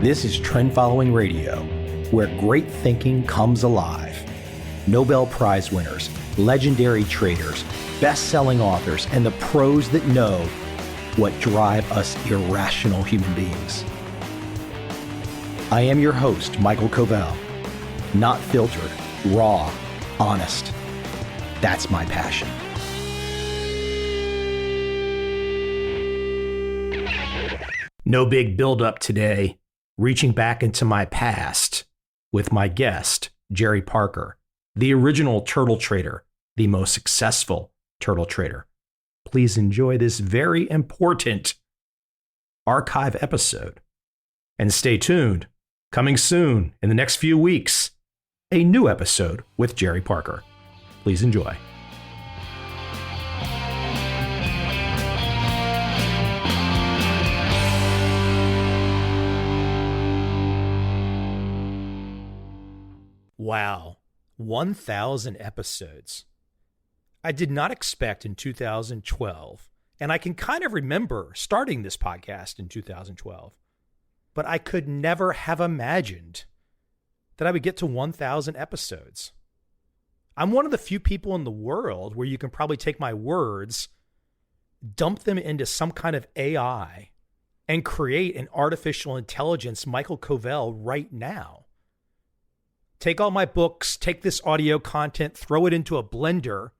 This is Trend Following Radio, where great thinking comes alive. Nobel Prize winners, legendary traders, best-selling authors, and the pros that know what drive us irrational human beings. I am your host, Michael Covel. Not filtered, raw, honest. That's my passion. No big build-up today. Reaching back into my past with my guest, Jerry Parker, the original turtle trader, the most successful turtle trader. Please enjoy this very important archive episode. And stay tuned. Coming soon, in the next few weeks, a new episode with Jerry Parker. Please enjoy. Wow, 1,000 episodes. I did not expect in 2012, and I can kind of remember starting this podcast in 2012, but I could never have imagined that I would get to 1,000 episodes. I'm one of the few people in the world where you can probably take my words, dump them into some kind of AI, and create an artificial intelligence Michael Covel right now. Take all my books, take this audio content, throw it into a blender,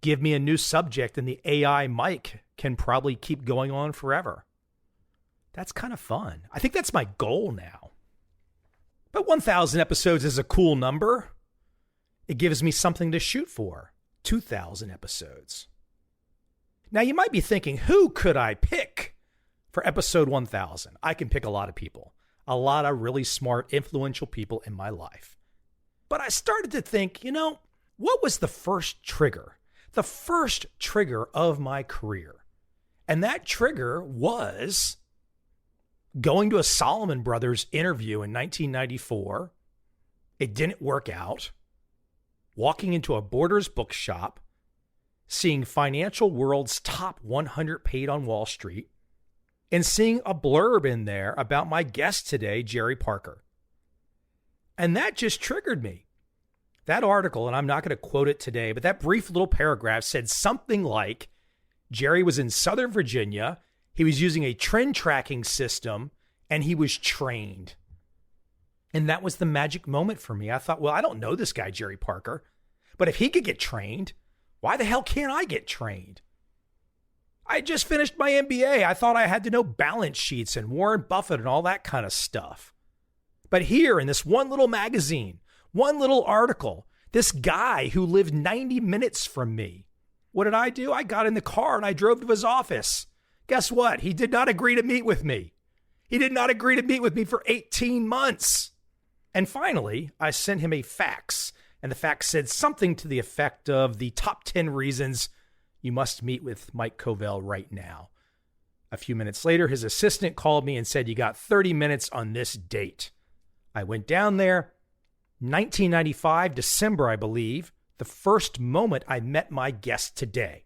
give me a new subject, and the AI Mike can probably keep going on forever. That's kind of fun. I think that's my goal now. But 1,000 episodes is a cool number. It gives me something to shoot for. 2,000 episodes. Now you might be thinking, who could I pick for episode 1,000? I can pick a lot of people. A lot of really smart, influential people in my life. But I started to think, what was the first trigger? The first trigger of my career. And that trigger was going to a Salomon Brothers interview in 1994. It didn't work out. Walking into a Borders bookshop, seeing Financial World's top 100 paid on Wall Street, and seeing a blurb in there about my guest today, Jerry Parker. And that just triggered me. That article, and I'm not going to quote it today, but that brief little paragraph said something like, Jerry was in Southern Virginia, he was using a trend tracking system, and he was trained. And that was the magic moment for me. I thought, well, I don't know this guy, Jerry Parker, but if he could get trained, why the hell can't I get trained? I just finished my MBA. I thought I had to know balance sheets and Warren Buffett and all that kind of stuff. But here in this one little magazine, one little article, this guy who lived 90 minutes from me, what did I do? I got in the car and I drove to his office. Guess what? He did not agree to meet with me. He did not agree to meet with me for 18 months. And finally, I sent him a fax. And the fax said something to the effect of the top 10 reasons you must meet with Mike Covel right now. A few minutes later, his assistant called me and said, you got 30 minutes on this date. I went down there, 1995, December, I believe, the first moment I met my guest today.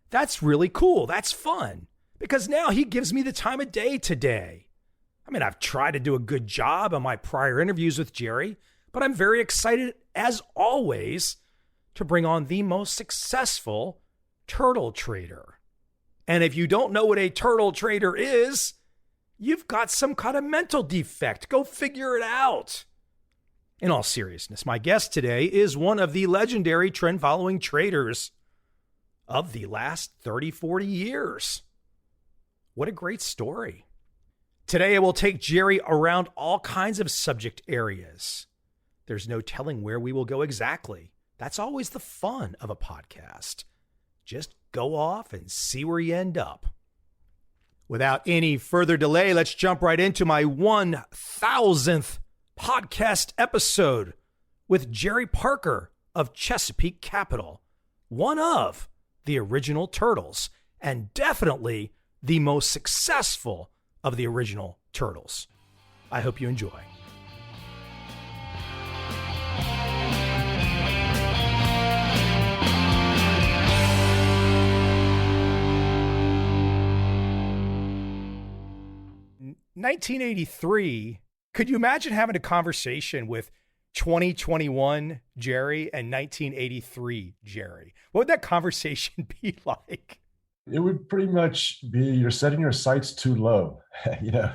That's really cool. That's fun because now he gives me the time of day today. I mean, I've tried to do a good job on my prior interviews with Jerry, but I'm very excited, as always, to bring on the most successful turtle trader. And if you don't know what a turtle trader is, you've got some kind of mental defect. Go figure it out. In all seriousness, my guest today is one of the legendary trend-following traders of the last 30, 40 years. What a great story. Today, I will take Jerry around all kinds of subject areas. There's no telling where we will go exactly. That's always the fun of a podcast. Just go off and see where you end up. Without any further delay, let's jump right into my 1,000th podcast episode with Jerry Parker of Chesapeake Capital, one of the original turtles, and definitely the most successful of the original turtles. I hope you enjoy. 1983, could you imagine having a conversation with 2021 Jerry and 1983 Jerry? What would that conversation be like? It would pretty much be you're setting your sights too low. you know,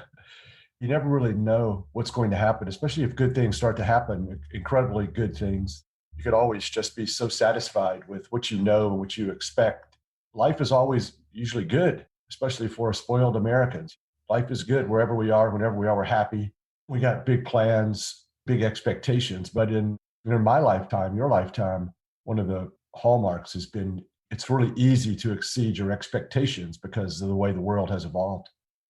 you never really know what's going to happen, especially if good things start to happen, incredibly good things. You could always just be so satisfied with what you know and what you expect. Life is always usually good, especially for spoiled Americans. Life is good wherever we are, whenever we are, we're happy. We got big plans, big expectations. But in my lifetime, your lifetime, one of the hallmarks has been it's really easy to exceed your expectations because of the way the world has evolved.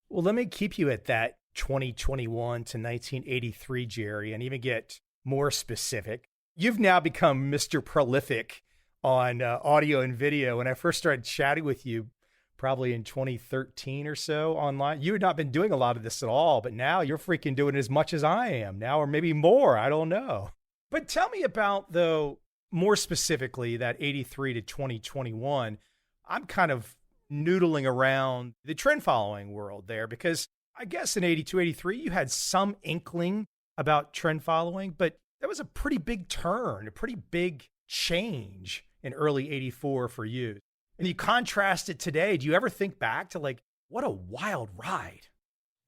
Well, let me keep you at that 2021 to 1983, Jerry, and even get more specific. You've now become Mr. Prolific on audio and video. When I first started chatting with you, probably in 2013 or so online, you had not been doing a lot of this at all, but now you're freaking doing as much as I am now, or maybe more. I don't know. But tell me about, though, more specifically, that 83 to 2021. I'm kind of noodling around the trend following world there because I guess in 82, 83, you had some inkling about trend following, but that was a pretty big turn, a pretty big change in early 84 for you. And you contrast it today. Do you ever think back to like, what a wild ride?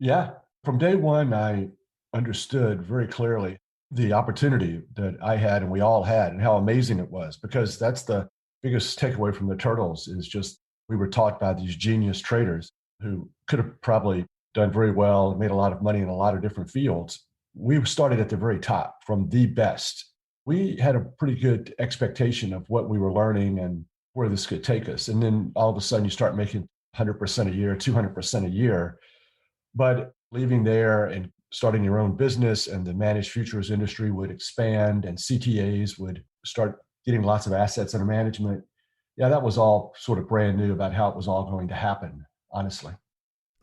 Yeah. From day one, I understood very clearly the opportunity that I had and we all had and how amazing it was, because that's the biggest takeaway from the Turtles is just we were taught by these genius traders who could have probably done very well and made a lot of money in a lot of different fields. We started at the very top from the best. We had a pretty good expectation of what we were learning and where this could take us. And then all of a sudden you start making 100% a year, 200% a year. But leaving there and starting your own business and the managed futures industry would expand and CTAs would start getting lots of assets under management. Yeah, that was all sort of brand new about how it was all going to happen, honestly.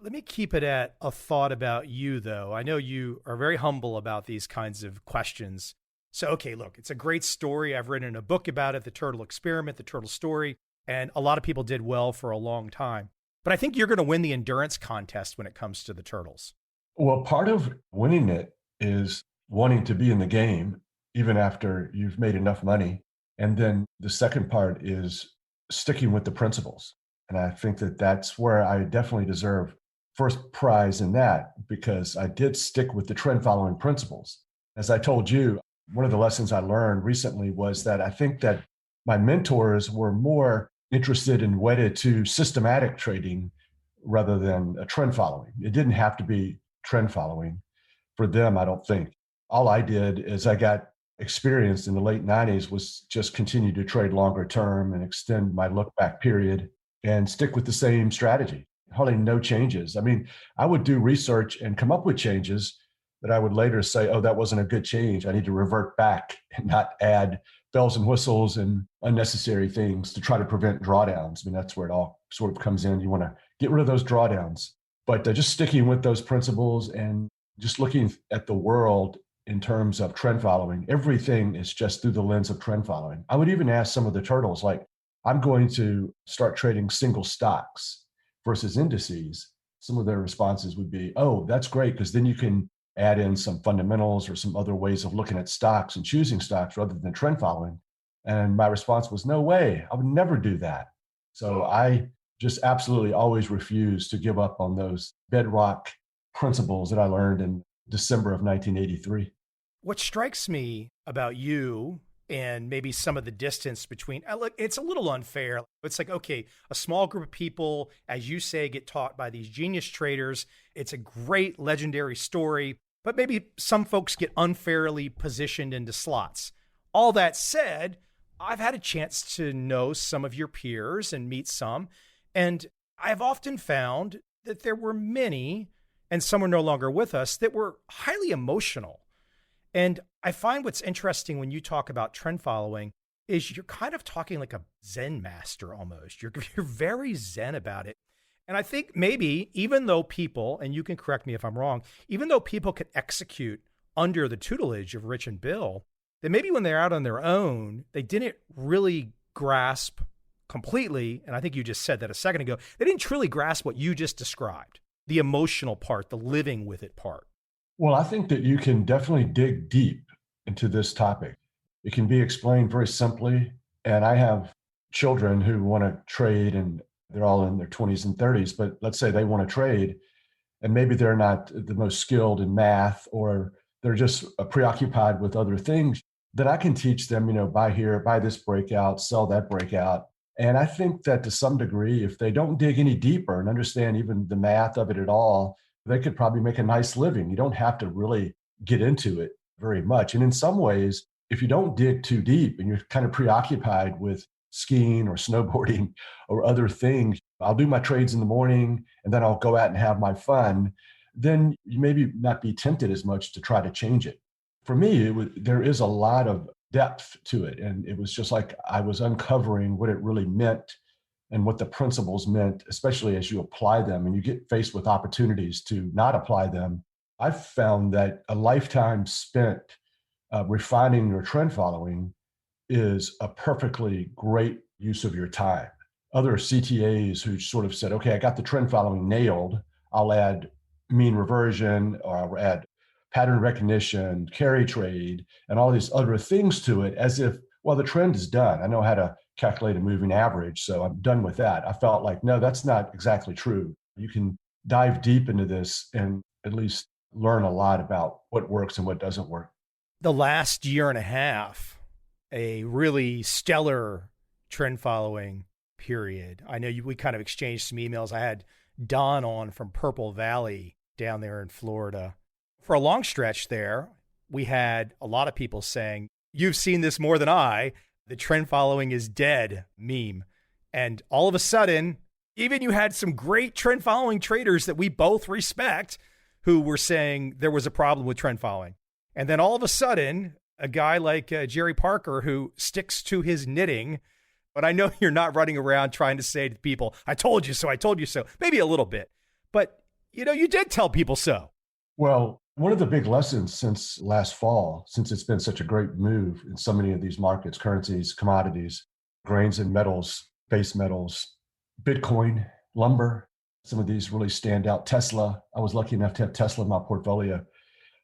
Let me keep it at a thought about you, though. I know you are very humble about these kinds of questions. So, okay, look, it's a great story. I've written a book about it, The Turtle Experiment, The Turtle Story, and a lot of people did well for a long time. But I think you're going to win the endurance contest when it comes to the turtles. Well, part of winning it is wanting to be in the game, even after you've made enough money. And then the second part is sticking with the principles. And I think that that's where I definitely deserve first prize in that, because I did stick with the trend following principles. As I told you, one of the lessons I learned recently was that I think that my mentors were more interested and wedded to systematic trading rather than a trend following. It didn't have to be trend following for them, I don't think. All I did is I got experience in the late 90s was just continue to trade longer term and extend my look back period and stick with the same strategy. Hardly no changes. I mean, I would do research and come up with changes that I would later say, oh, that wasn't a good change. I need to revert back and not add bells and whistles and unnecessary things to try to prevent drawdowns. I mean, that's where it all sort of comes in. You want to get rid of those drawdowns. But just sticking with those principles and just looking at the world in terms of trend following, everything is just through the lens of trend following. I would even ask some of the turtles, like, I'm going to start trading single stocks versus indices. Some of their responses would be, oh, that's great, because then you can add in some fundamentals or some other ways of looking at stocks and choosing stocks rather than trend following. And my response was, no way, I would never do that. So I just absolutely always refuse to give up on those bedrock principles that I learned in December of 1983. What strikes me about you and maybe some of the distance between, look, it's a little unfair. It's like, okay, a small group of people, as you say, get taught by these genius traders. It's a great legendary story, but maybe some folks get unfairly positioned into slots. All that said, I've had a chance to know some of your peers and meet some, and I've often found that there were many, and some are no longer with us, that were highly emotional. And I find what's interesting when you talk about trend following is you're kind of talking like a Zen master almost. You're very Zen about it. And I think maybe even though people, and you can correct me if I'm wrong, even though people could execute under the tutelage of Rich and Bill, that maybe when they're out on their own, they didn't really grasp completely. And I think you just said that a second ago. They didn't truly grasp what you just described. the emotional part, the living with it part? Well, I think that you can definitely dig deep into this topic. It can be explained very simply. And I have children who want to trade, and they're all in their 20s and 30s, but let's say they want to trade, and maybe they're not the most skilled in math, or they're just preoccupied with other things. That I can teach them, buy here, buy this breakout, sell that breakout. And I think that to some degree, if they don't dig any deeper and understand even the math of it at all, they could probably make a nice living. You don't have to really get into it very much. And in some ways, if you don't dig too deep and you're kind of preoccupied with skiing or snowboarding or other things, I'll do my trades in the morning and then I'll go out and have my fun, then you maybe not be tempted as much to try to change it. For me, there is a lot of depth to it. And it was just like I was uncovering what it really meant and what the principles meant, especially as you apply them and you get faced with opportunities to not apply them. I've found that a lifetime spent refining your trend following is a perfectly great use of your time. Other CTAs who sort of said, okay, I got the trend following nailed, I'll add mean reversion, or I'll add pattern recognition, carry trade, and all these other things to it, as if, well, the trend is done. I know how to calculate a moving average, so I'm done with that. I felt like, no, that's not exactly true. You can dive deep into this and at least learn a lot about what works and what doesn't work. The last year and a half, a really stellar trend following period. I know we kind of exchanged some emails. I had Don on from Purple Valley down there in Florida. For a long stretch there, we had a lot of people saying, you've seen this more than I, the trend following is dead meme. And all of a sudden, even you had some great trend following traders that we both respect who were saying there was a problem with trend following. And then all of a sudden, a guy like Jerry Parker, who sticks to his knitting, but I know you're not running around trying to say to people, I told you so, I told you so, maybe a little bit, but you did tell people so. Well, one of the big lessons since last fall, since it's been such a great move in so many of these markets, currencies, commodities, grains and metals, base metals, Bitcoin, lumber, some of these really stand out. Tesla, I was lucky enough to have Tesla in my portfolio.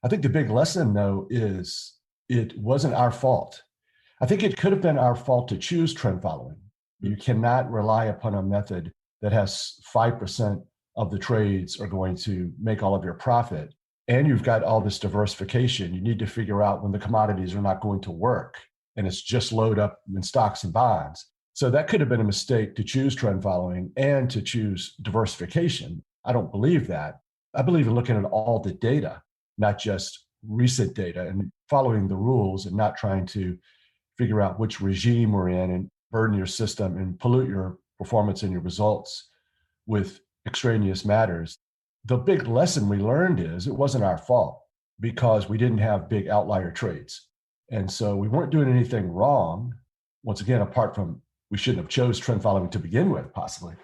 I think the big lesson, though, is it wasn't our fault. I think it could have been our fault to choose trend following. You cannot rely upon a method that has 5% of the trades are going to make all of your profit. And you've got all this diversification. You need to figure out when the commodities are not going to work and it's just load up in stocks and bonds. So that could have been a mistake to choose trend following and to choose diversification. I don't believe that. I believe in looking at all the data, not just recent data, and following the rules and not trying to figure out which regime we're in and burden your system and pollute your performance and your results with extraneous matters. The big lesson we learned is it wasn't our fault because we didn't have big outlier trades. And so we weren't doing anything wrong. Once again, apart from we shouldn't have chose trend following to begin with, possibly.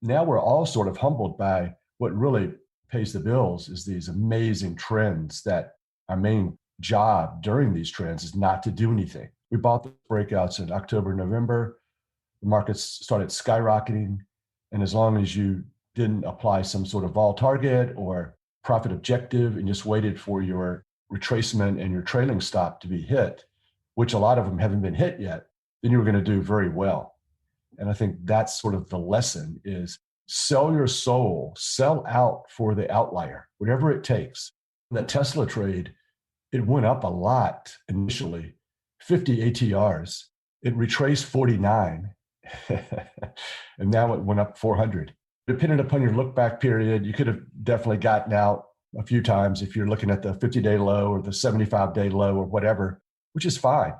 Now we're all sort of humbled by what really pays the bills is these amazing trends that our main job during these trends is not to do anything. We bought the breakouts in October, November. The markets started skyrocketing. And as long as you didn't apply some sort of vol target or profit objective and just waited for your retracement and your trailing stop to be hit, which a lot of them haven't been hit yet, then you're going to do very well. And I think that's sort of the lesson is sell your soul, sell out for the outlier, whatever it takes. That Tesla trade, it went up a lot initially, 50 ATRs. It retraced 49, and now it went up 400. Depending upon your look back period, you could have definitely gotten out a few times if you're looking at the 50-day low or the 75-day low or whatever, which is fine.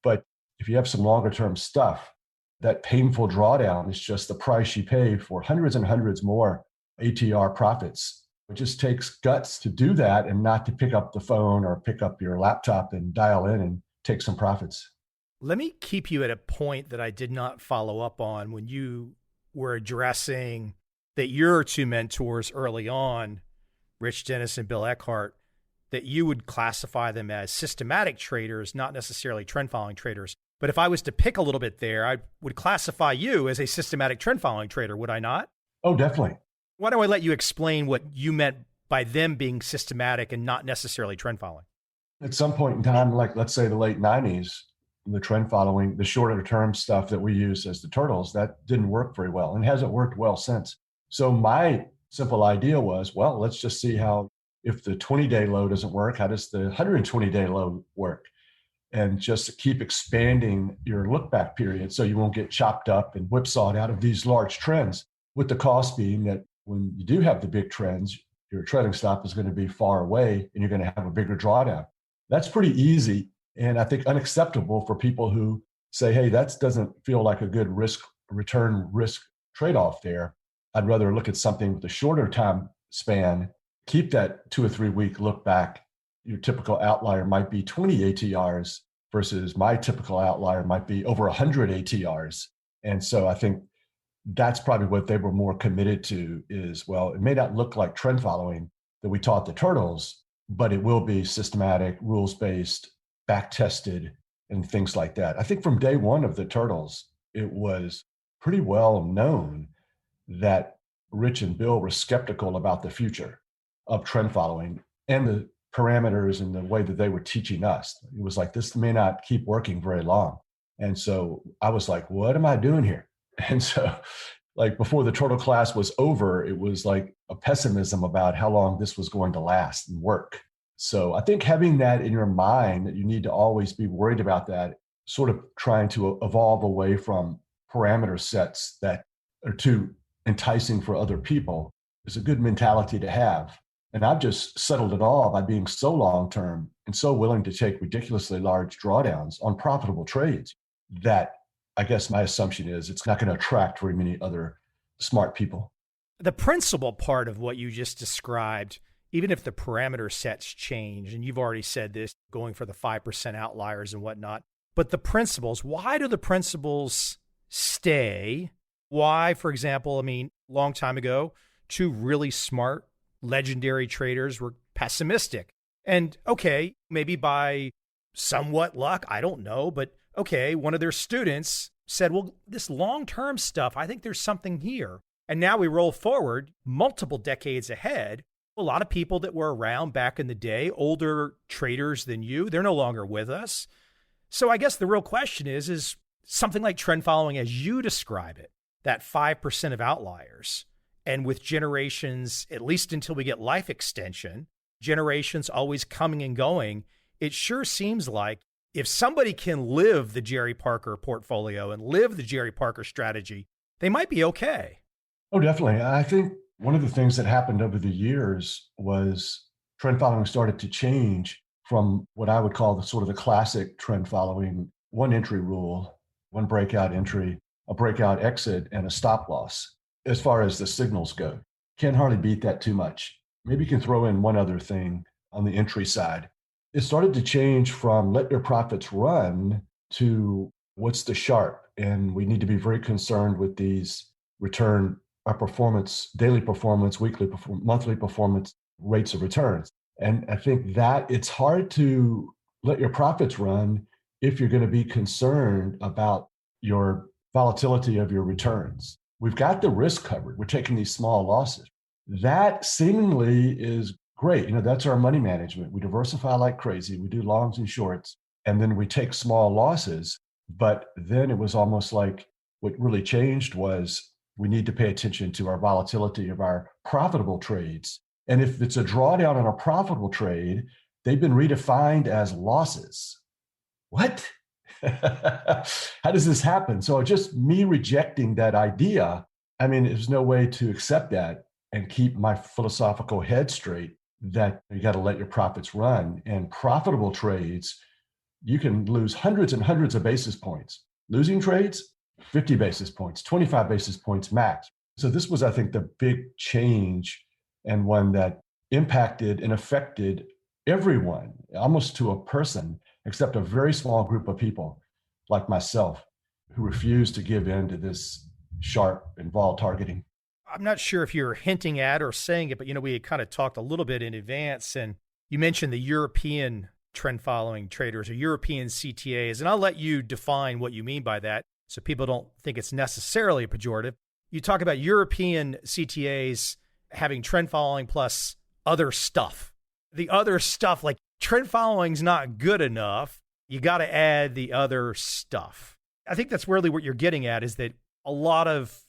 But if you have some longer term stuff, that painful drawdown is just the price you pay for hundreds and hundreds more ATR profits. It just takes guts to do that and not to pick up the phone or pick up your laptop and dial in and take some profits. Let me keep you at a point that I did not follow up on when you were addressing that your two mentors early on, Rich Dennis and Bill Eckhart, that you would classify them as systematic traders, not necessarily trend following traders. But if I was to pick a little bit there, I would classify you as a systematic trend following trader, would I not? Oh, definitely. Why don't I let you explain what you meant by them being systematic and not necessarily trend following? At some point in time, like let's say the late 90s, the trend following, the shorter term stuff that we use as the turtles, that didn't work very well and hasn't worked well since. So my simple idea was, well, let's just see how, if the 20-day low doesn't work, how does the 120-day low work? And just keep expanding your look back period so you won't get chopped up and whipsawed out of these large trends, with the cost being that when you do have the big trends, your trailing stop is going to be far away and you're going to have a bigger drawdown. That's pretty easy, and I think unacceptable for people who say, hey, that doesn't feel like a good risk trade-off there. I'd rather look at something with a shorter time span, keep that 2 or 3 week look back. Your typical outlier might be 20 ATRs versus my typical outlier might be over 100 ATRs. And so I think that's probably what they were more committed to is, well, it may not look like trend following that we taught the turtles, but it will be systematic, rules-based, back-tested, and things like that. I think from day one of the turtles, it was pretty well known that Rich and Bill were skeptical about the future of trend following and the parameters and the way that they were teaching us. It was like, this may not keep working very long. And so I was like, what am I doing here? And so like before the turtle class was over, it was like a pessimism about how long this was going to last and work. So I think having that in your mind, that you need to always be worried about that, sort of trying to evolve away from parameter sets that are too enticing for other people, is a good mentality to have. And I've just settled it all by being so long-term and so willing to take ridiculously large drawdowns on profitable trades that I guess my assumption is it's not going to attract very many other smart people. The principal part of what you just described, even if the parameter sets change, and you've already said this, going for the 5% outliers and whatnot, but the principles, why do the principles stay? Why, for example, long time ago, two really smart, legendary traders were pessimistic. And okay, maybe by somewhat luck, I don't know, but okay, one of their students said, well, this long-term stuff, I think there's something here. And now we roll forward multiple decades ahead. A lot of people that were around back in the day, older traders than you, they're no longer with us. So I guess the real question is something like trend following as you describe it, that 5% of outliers. And with generations, at least until we get life extension, generations always coming and going, it sure seems like if somebody can live the Jerry Parker portfolio and live the Jerry Parker strategy, they might be okay. Oh, definitely. I think one of the things that happened over the years was trend following started to change from what I would call the sort of the classic trend following, one entry rule, one breakout entry, a breakout exit, and a stop loss. As far as the signals go, can't hardly beat that too much. Maybe you can throw in one other thing on the entry side. It started to change from let your profits run to what's the sharp. And we need to be very concerned with these return, our performance, daily performance, weekly performance, monthly performance rates of returns. And I think that it's hard to let your profits run if you're going to be concerned about your volatility of your returns. We've got the risk covered. We're taking these small losses. That seemingly is great. That's our money management. We diversify like crazy. We do longs and shorts, and then we take small losses. But then it was almost like what really changed was we need to pay attention to our volatility of our profitable trades. And if it's a drawdown on a profitable trade, they've been redefined as losses. What? How does this happen? So just me rejecting that idea, there's no way to accept that and keep my philosophical head straight that you got to let your profits run. And profitable trades, you can lose hundreds and hundreds of basis points. Losing trades, 50 basis points, 25 basis points max. So this was, I think, the big change, and one that impacted and affected everyone, almost to a person, except a very small group of people like myself who refused to give in to this sharp and vol targeting. I'm not sure if you're hinting at or saying it, but we had kind of talked a little bit in advance, and you mentioned the European trend following traders or European CTAs, and I'll let you define what you mean by that so people don't think it's necessarily a pejorative. You talk about European CTAs having trend following plus other stuff. The other stuff, like trend following's not good enough. You got to add the other stuff. I think that's really what you're getting at, is that a lot of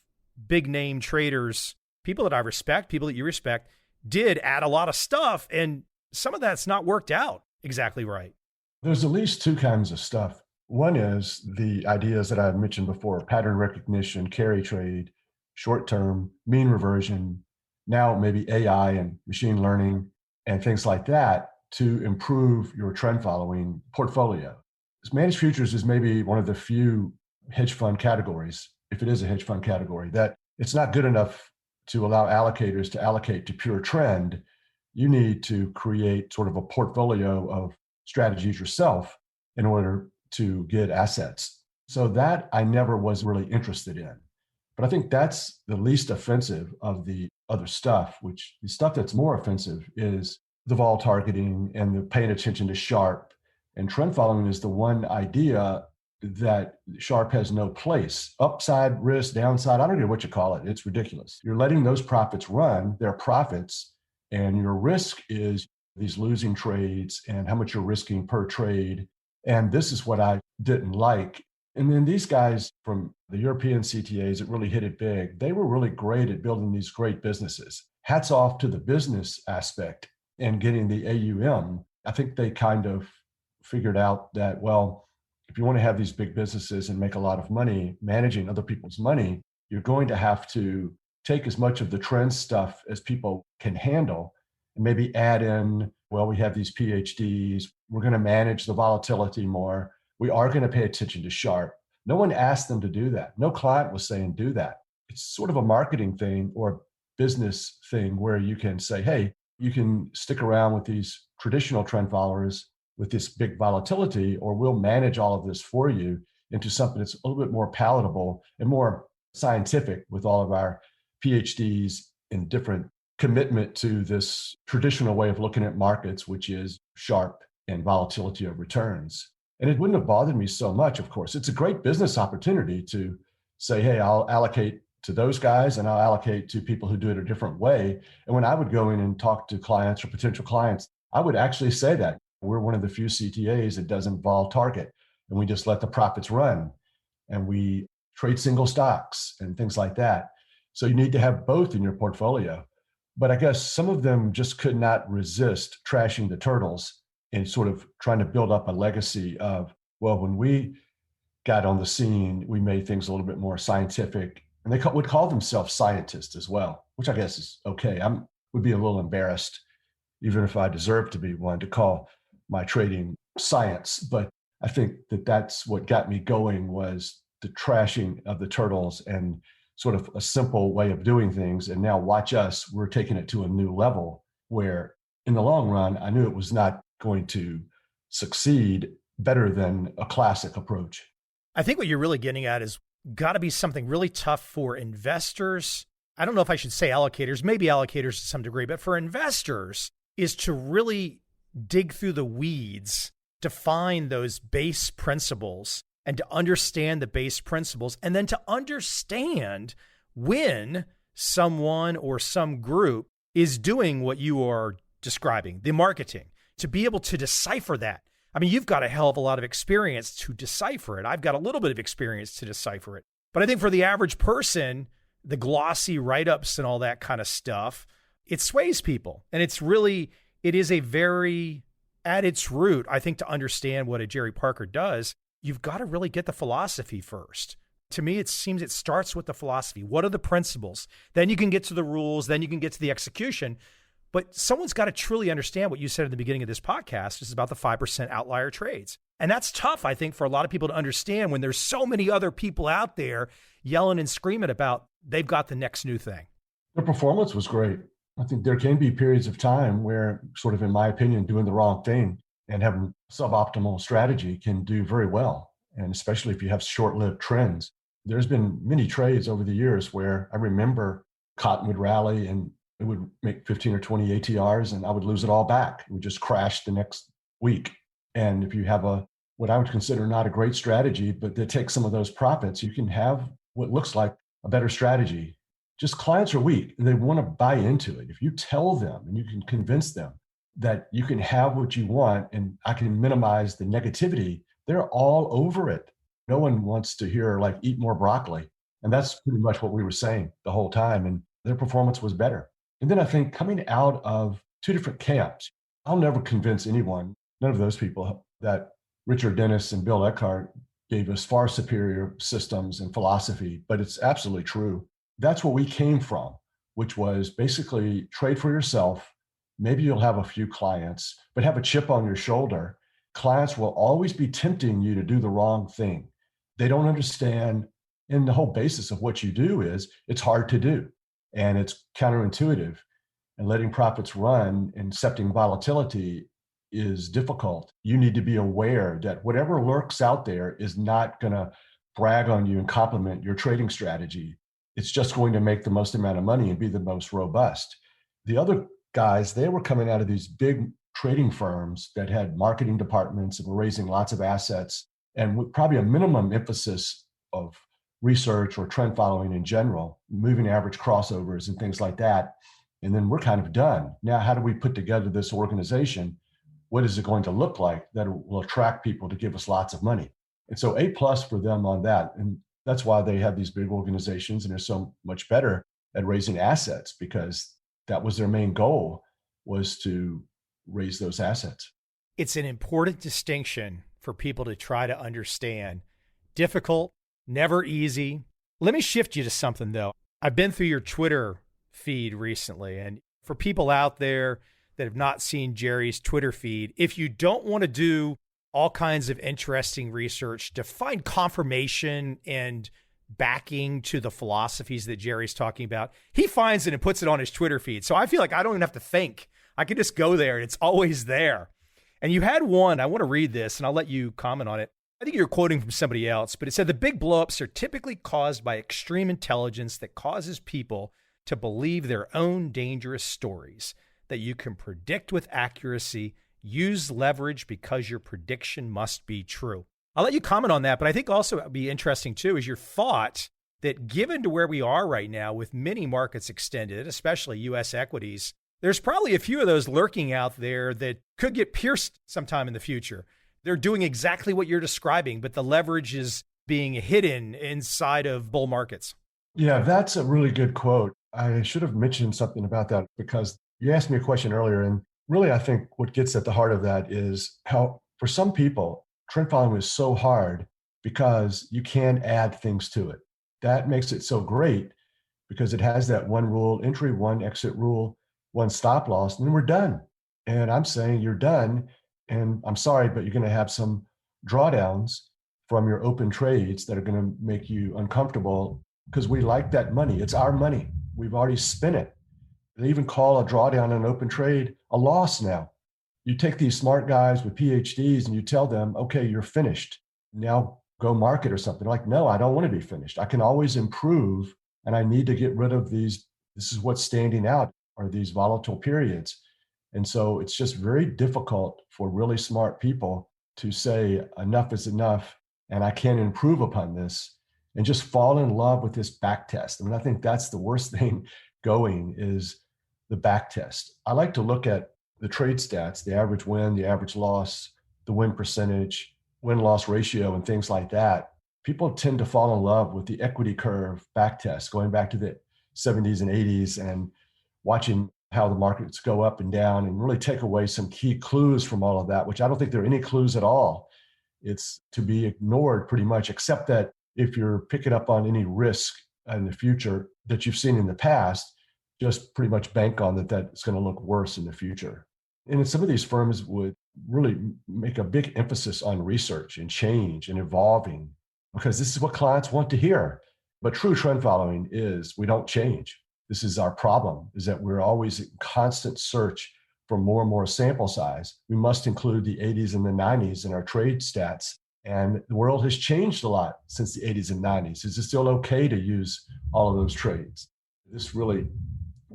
big name traders, people that I respect, people that you respect, did add a lot of stuff. And some of that's not worked out exactly right. There's at least two kinds of stuff. One is the ideas that I mentioned before: pattern recognition, carry trade, short term, mean reversion, now maybe AI and machine learning and things like that to improve your trend following portfolio. Managed futures is maybe one of the few hedge fund categories, if it is a hedge fund category, that it's not good enough to allow allocators to allocate to pure trend. You need to create sort of a portfolio of strategies yourself in order to get assets. So that I never was really interested in. But I think that's the least offensive of the other stuff, which the stuff that's more offensive is the vol targeting and the paying attention to Sharp. And trend following is the one idea that Sharp has no place. Upside risk, downside, I don't know what you call it. It's ridiculous. You're letting those profits run, they're profits, and your risk is these losing trades and how much you're risking per trade. And this is what I didn't like. And then these guys from the European CTAs that really hit it big, they were really great at building these great businesses. Hats off to the business aspect and getting the AUM. I think they kind of figured out that, well, if you want to have these big businesses and make a lot of money managing other people's money, you're going to have to take as much of the trend stuff as people can handle and maybe add in, well, we have these PhDs, we're going to manage the volatility more. We are going to pay attention to Sharp. No one asked them to do that. No client was saying do that. It's sort of a marketing thing or business thing where you can say, hey, you can stick around with these traditional trend followers with this big volatility, or we'll manage all of this for you into something that's a little bit more palatable and more scientific with all of our PhDs in different commitment to this traditional way of looking at markets, which is Sharp and volatility of returns. And it wouldn't have bothered me so much, of course. It's a great business opportunity to say, hey, I'll allocate to those guys and I'll allocate to people who do it a different way. And when I would go in and talk to clients or potential clients, I would actually say that we're one of the few CTAs that doesn't vol target, and we just let the profits run, and we trade single stocks and things like that. So you need to have both in your portfolio. But I guess some of them just could not resist trashing the turtles and sort of trying to build up a legacy of, well, when we got on the scene, we made things a little bit more scientific. And they would call themselves scientists as well, which I guess is okay. I would be a little embarrassed, even if I deserve to be one, to call my trading science. But I think that that's what got me going, was the trashing of the turtles and sort of a simple way of doing things. And now watch us, we're taking it to a new level where in the long run, I knew it was not going to succeed better than a classic approach. I think what you're really getting at is got to be something really tough for investors. I don't know if I should say allocators, maybe allocators to some degree, but for investors is to really dig through the weeds to find those base principles and to understand the base principles, and then to understand when someone or some group is doing what you are describing, the marketing, to be able to decipher that. I mean, you've got a hell of a lot of experience to decipher it. I've got a little bit of experience to decipher it. But I think for the average person, the glossy write-ups and all that kind of stuff, it sways people. And it is a very, at its root, I think, to understand what a Jerry Parker does, you've got to really get the philosophy first. To me, it seems it starts with the philosophy. What are the principles? Then you can get to the rules. Then you can get to the execution. But someone's got to truly understand what you said at the beginning of this podcast is about the 5% outlier trades. And that's tough, I think, for a lot of people to understand when there's so many other people out there yelling and screaming about they've got the next new thing. Their performance was great. I think there can be periods of time where, sort of, in my opinion, doing the wrong thing and having suboptimal strategy can do very well. And especially if you have short-lived trends. There's been many trades over the years where I remember cotton would rally and it would make 15 or 20 ATRs and I would lose it all back. It would just crash the next week. And if you have what I would consider not a great strategy, but that takes some of those profits, you can have what looks like a better strategy. just clients are weak and they want to buy into it. If you tell them and you can convince them that you can have what you want and I can minimize the negativity, they're all over it. No one wants to hear like eat more broccoli. And that's pretty much what we were saying the whole time. And their performance was better. And then I think coming out of two different camps, I'll never convince anyone, none of those people, that Richard Dennis and Bill Eckhart gave us far superior systems and philosophy, but it's absolutely true. That's where we came from, which was basically trade for yourself. Maybe you'll have a few clients, but have a chip on your shoulder. Clients will always be tempting you to do the wrong thing. They don't understand. And the whole basis of what you do is it's hard to do and it's counterintuitive. And letting profits run and accepting volatility is difficult. You need to be aware that whatever lurks out there is not going to brag on you and compliment your trading strategy. It's just going to make the most amount of money and be the most robust. The other guys, they were coming out of these big trading firms that had marketing departments and were raising lots of assets and with probably a minimum emphasis of research or trend following in general, moving average crossovers and things like that. And then we're kind of done. Now, how do we put together this organization? What is it going to look like that will attract people to give us lots of money? And so A+ for them on that. And that's why they have these big organizations and they're so much better at raising assets, because that was their main goal, was to raise those assets. It's an important distinction for people to try to understand. Difficult, never easy. Let me shift you to something though. I've been through your Twitter feed recently, and for people out there that have not seen Jerry's Twitter feed, if you don't want to do all kinds of interesting research to find confirmation and backing to the philosophies that Jerry's talking about, he finds it and puts it on his Twitter feed. So I feel like I don't even have to think. I can just go there and it's always there. And you had one, I want to read this and I'll let you comment on it. I think you're quoting from somebody else, but it said the big blowups are typically caused by extreme intelligence that causes people to believe their own dangerous stories that you can predict with accuracy, use leverage because your prediction must be true. I'll let you comment on that, but I think also it would be interesting too is your thought that given to where we are right now with many markets extended, especially U.S. equities, there's probably a few of those lurking out there that could get pierced sometime in the future. They're doing exactly what you're describing, but the leverage is being hidden inside of bull markets. Yeah, that's a really good quote. I should have mentioned something about that because you asked me a question earlier. And really, I think what gets at the heart of that is how, for some people, trend following is so hard because you can add things to it. That makes it so great because it has that one rule entry, one exit rule, one stop loss, and then we're done. And I'm saying you're done. And I'm sorry, but you're going to have some drawdowns from your open trades that are going to make you uncomfortable because we like that money. It's our money. We've already spent it. They even call a drawdown in an open trade a loss now. You take these smart guys with PhDs and you tell them, okay, you're finished. Now go market or something. Like, no, I don't want to be finished. I can always improve and I need to get rid of these. This is what's standing out are these volatile periods. And so it's just very difficult for really smart people to say enough is enough and I can improve upon this and just fall in love with this back test. I mean, I think that's the worst thing going is the back test. I like to look at the trade stats, the average win, the average loss, the win percentage, win-loss ratio, and things like that. People tend to fall in love with the equity curve back test, going back to the 70s and 80s and watching how the markets go up and down and really take away some key clues from all of that, which I don't think there are any clues at all. It's to be ignored pretty much, except that if you're picking up on any risk in the future that you've seen in the past, just pretty much bank on that it's going to look worse in the future. And some of these firms would really make a big emphasis on research and change and evolving because this is what clients want to hear. But true trend following is we don't change. This is our problem, is that we're always in constant search for more and more sample size. We must include the 80s and the 90s in our trade stats. And the world has changed a lot since the 80s and 90s. Is it still okay to use all of those trades? This really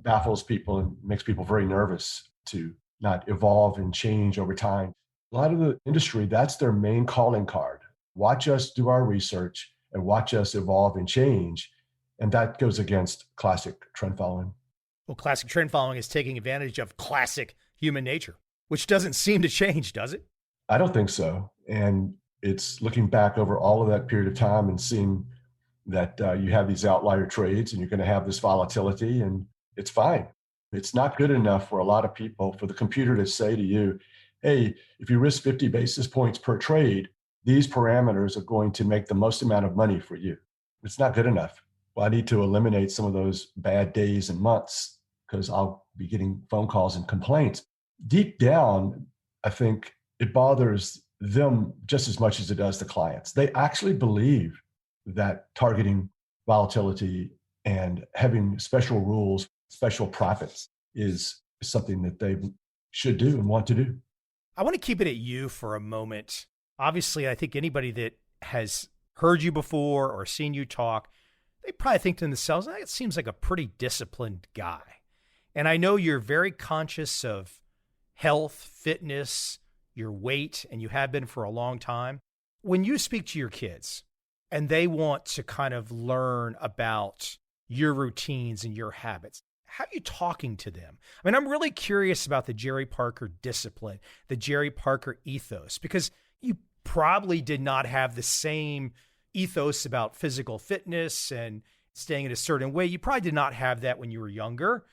baffles people and makes people very nervous to not evolve and change over time. A lot of the industry, that's their main calling card. Watch us do our research and watch us evolve and change. And that goes against classic trend following. Well, classic trend following is taking advantage of classic human nature, which doesn't seem to change, does it? I don't think so. And it's looking back over all of that period of time and seeing that you have these outlier trades and you're going to have this volatility, and it's fine. It's not good enough for a lot of people for the computer to say to you, hey, if you risk 50 basis points per trade, these parameters are going to make the most amount of money for you. It's not good enough. Well, I need to eliminate some of those bad days and months because I'll be getting phone calls and complaints. Deep down, I think it bothers them just as much as it does the clients. They actually believe that targeting volatility and having special rules, special profits is something that they should do and want to do. I want to keep it at you for a moment. Obviously, I think anybody that has heard you before or seen you talk, they probably think to themselves, it seems like a pretty disciplined guy. And I know you're very conscious of health, fitness, your weight, and you have been for a long time. When you speak to your kids and they want to kind of learn about your routines and your habits, how are you talking to them? I mean, I'm really curious about the Jerry Parker discipline, the Jerry Parker ethos, because you probably did not have the same ethos about physical fitness and staying in a certain way. You probably did not have that when you were younger.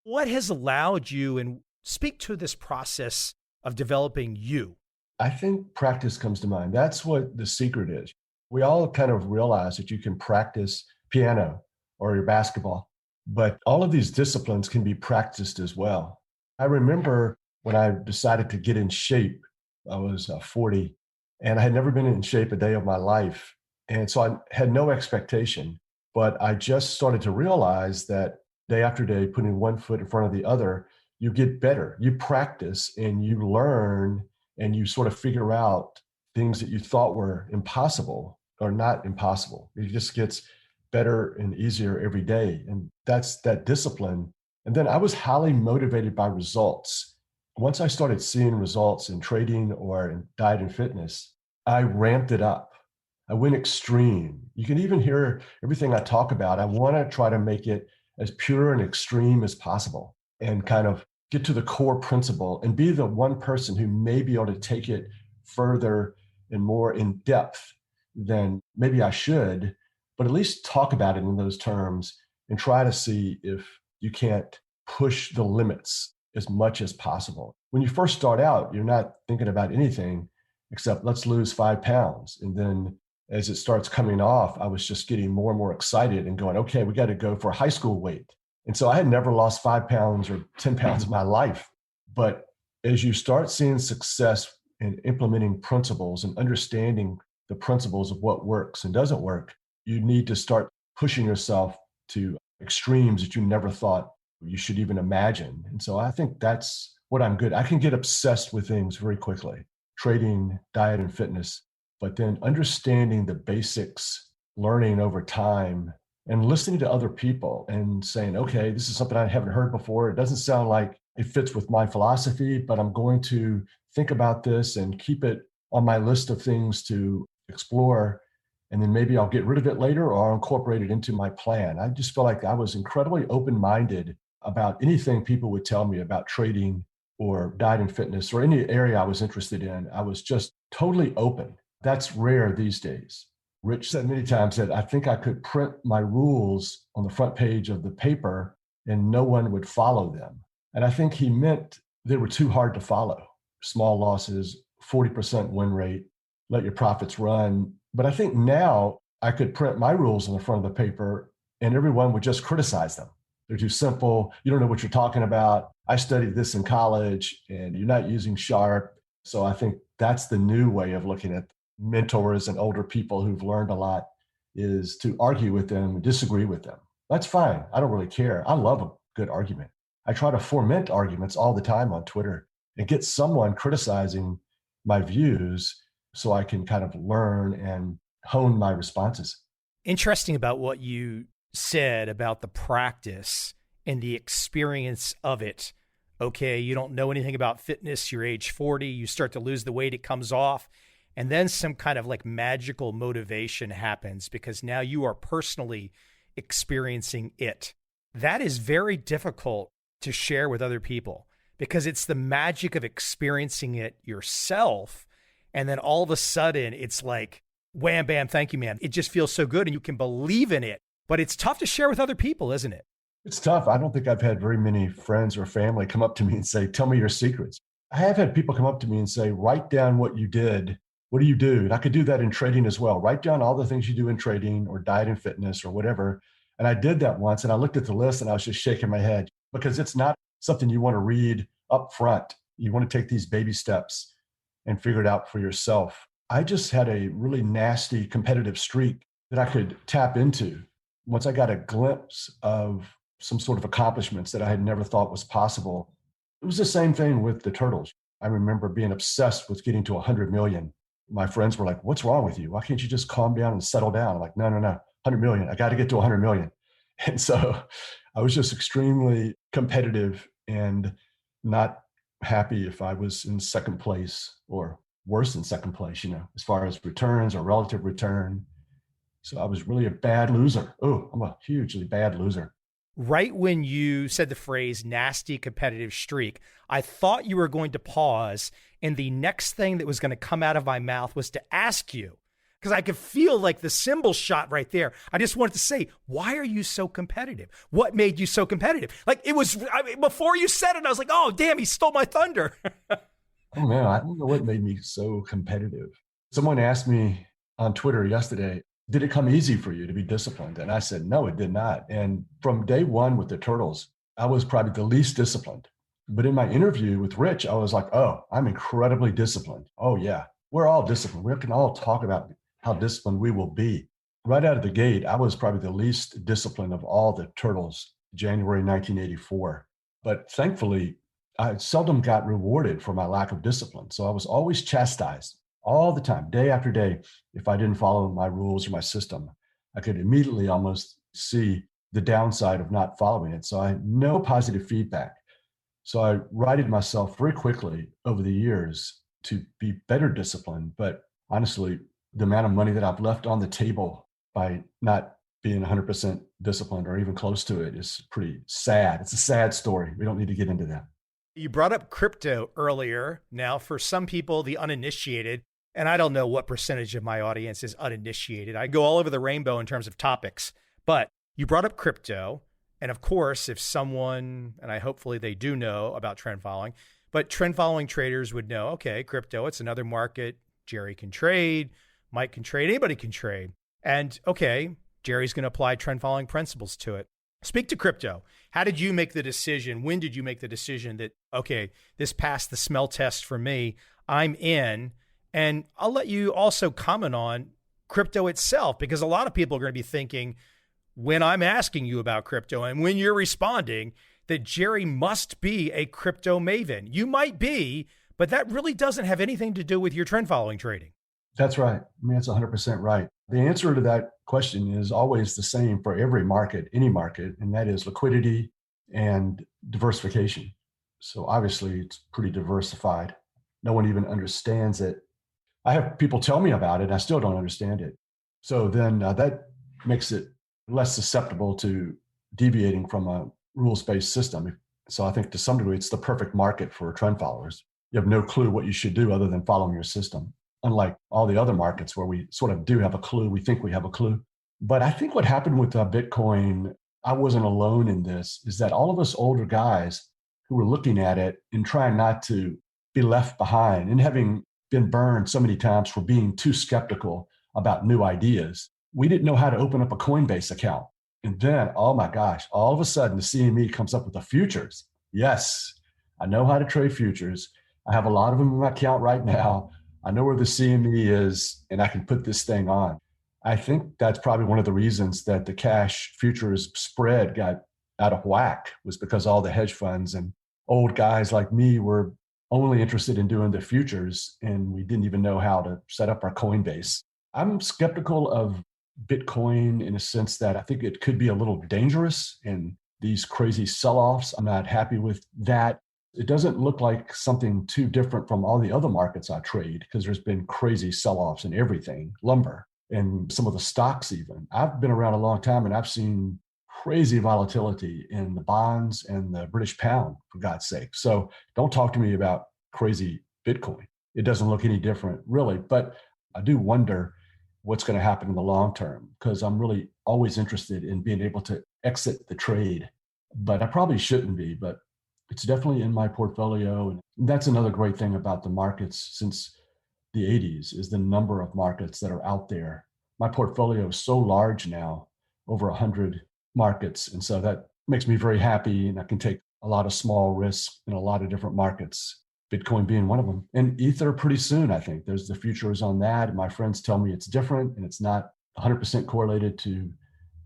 What has allowed you, and speak to this process of developing you? I think practice comes to mind. That's what the secret is. We all kind of realize that you can practice piano or your basketball, but all of these disciplines can be practiced as well. I remember when I decided to get in shape, I was 40, and I had never been in shape a day of my life. And so I had no expectation, but I just started to realize that day after day, putting one foot in front of the other, you get better. You practice and you learn and you sort of figure out things that you thought were impossible are not impossible. It just gets better and easier every day. And that's that discipline. And then I was highly motivated by results. Once I started seeing results in trading or in diet and fitness, I ramped it up. I went extreme. You can even hear everything I talk about. I want to try to make it as pure and extreme as possible and kind of get to the core principle and be the one person who may be able to take it further and more in depth than maybe I should, but at least talk about it in those terms and try to see if you can't push the limits as much as possible. When you first start out, you're not thinking about anything except let's lose 5 pounds. And then as it starts coming off, I was just getting more and more excited and going, okay, we got to go for high school weight. And so I had never lost 5 pounds or 10 pounds in my life. But as you start seeing success in implementing principles and understanding the principles of what works and doesn't work, you need to start pushing yourself to extremes that you never thought you should even imagine. And so I think that's what I'm good. I can get obsessed with things very quickly, trading, diet, and fitness, but then understanding the basics, learning over time, and listening to other people and saying, okay, this is something I haven't heard before. It doesn't sound like it fits with my philosophy, but I'm going to think about this and keep it on my list of things to explore. And then maybe I'll get rid of it later or I'll incorporate it into my plan. I just feel like I was incredibly open-minded about anything people would tell me about trading or diet and fitness or any area I was interested in. I was just totally open. That's rare these days. Rich said many times that I think I could print my rules on the front page of the paper and no one would follow them. And I think he meant they were too hard to follow. Small losses, 40% win rate, let your profits run. But I think now I could print my rules on the front of the paper and everyone would just criticize them. They're too simple. You don't know what you're talking about. I studied this in college and you're not using Sharp. So I think that's the new way of looking at mentors and older people who've learned a lot, is to argue with them, disagree with them. That's fine. I don't really care. I love a good argument. I try to foment arguments all the time on Twitter and get someone criticizing my views so I can kind of learn and hone my responses. Interesting about what you said about the practice and the experience of it. Okay, you don't know anything about fitness, you're age 40, you start to lose the weight, it comes off. And then some kind of like magical motivation happens because now you are personally experiencing it. That is very difficult to share with other people because it's the magic of experiencing it yourself. And then all of a sudden it's like, wham, bam, thank you, man. It just feels so good and you can believe in it, but it's tough to share with other people, isn't it? It's tough. I don't think I've had very many friends or family come up to me and say, tell me your secrets. I have had people come up to me and say, write down what you did. What do you do? And I could do that in trading as well. Write down all the things you do in trading or diet and fitness or whatever. And I did that once and I looked at the list and I was just shaking my head because it's not something you want to read up front. You want to take these baby steps and figure it out for yourself. I just had a really nasty competitive streak that I could tap into once I got a glimpse of some sort of accomplishments that I had never thought was possible. It was the same thing with the turtles. I remember being obsessed with getting to 100 million. My friends were like, what's wrong with you? Why can't you just calm down and settle down? I'm like, no, 100 million. I got to get to 100 million. And so I was just extremely competitive and not happy if I was in second place or worse than second place, as far as returns or relative return. So I was really a bad loser. Oh, I'm a hugely bad loser. Right when you said the phrase nasty competitive streak, I thought you were going to pause. And the next thing that was going to come out of my mouth was to ask you, because I could feel like the symbol shot right there. I just wanted to say, why are you so competitive? What made you so competitive? Like it was, before you said it, I was like, oh, damn, he stole my thunder. Oh, man, I don't know what made me so competitive. Someone asked me on Twitter yesterday, did it come easy for you to be disciplined? And I said, no, it did not. And from day one with the turtles, I was probably the least disciplined. But in my interview with Rich, I was like, oh, I'm incredibly disciplined. Oh, yeah, we're all disciplined. We can all talk about how disciplined we will be. Right out of the gate, I was probably the least disciplined of all the turtles, January 1984. But thankfully, I seldom got rewarded for my lack of discipline. So I was always chastised all the time, day after day. If I didn't follow my rules or my system, I could immediately almost see the downside of not following it. So I had no positive feedback. So I righted myself very quickly over the years to be better disciplined. But honestly, the amount of money that I've left on the table by not being 100% disciplined or even close to it is pretty sad. It's a sad story. We don't need to get into that. You brought up crypto earlier. Now, for some people, the uninitiated, and I don't know what percentage of my audience is uninitiated. I go all over the rainbow in terms of topics, but you brought up crypto. And of course, if someone, and hopefully they do know about trend following, but trend following traders would know, okay, crypto, it's another market. Jerry can trade, Mike can trade, anybody can trade. And okay, Jerry's going to apply trend following principles to it. Speak to crypto. How did you make the decision? When did you make the decision that, okay, this passed the smell test for me, I'm in? And I'll let you also comment on crypto itself, because a lot of people are going to be thinking when I'm asking you about crypto and when you're responding that Jerry must be a crypto maven. You might be, but that really doesn't have anything to do with your trend following trading. That's right. I mean, that's 100% right. The answer to that question is always the same for every market, any market, and that is liquidity and diversification. So obviously, it's pretty diversified. No one even understands it. I have people tell me about it. I still don't understand it. So then that makes it less susceptible to deviating from a rules-based system. So I think to some degree, it's the perfect market for trend followers. You have no clue what you should do other than following your system. Unlike all the other markets where we sort of do have a clue, we think we have a clue. But I think what happened with Bitcoin, I wasn't alone in this, is that all of us older guys who were looking at it and trying not to be left behind and having been burned so many times for being too skeptical about new ideas, we didn't know how to open up a Coinbase account. And then, oh my gosh, all of a sudden the CME comes up with the futures. Yes, I know how to trade futures. I have a lot of them in my account right now. I know where the CME is, and I can put this thing on. I think that's probably one of the reasons that the cash futures spread got out of whack, was because all the hedge funds and old guys like me were only interested in doing the futures, and we didn't even know how to set up our Coinbase. I'm skeptical of Bitcoin in a sense that I think it could be a little dangerous in these crazy sell-offs. I'm not happy with that. It doesn't look like something too different from all the other markets I trade, because there's been crazy sell-offs in everything, lumber, and some of the stocks even. I've been around a long time and I've seen crazy volatility in the bonds and the British pound, for God's sake. So don't talk to me about crazy Bitcoin. It doesn't look any different, really. But I do wonder what's going to happen in the long term, because I'm really always interested in being able to exit the trade. But I probably shouldn't be, but it's definitely in my portfolio. And that's another great thing about the markets since the 80s is the number of markets that are out there. My portfolio is so large now, over 100 markets. And so that makes me very happy. And I can take a lot of small risks in a lot of different markets, Bitcoin being one of them. And Ether pretty soon, I think. There's the future is on that. And my friends tell me it's different and it's not 100% correlated to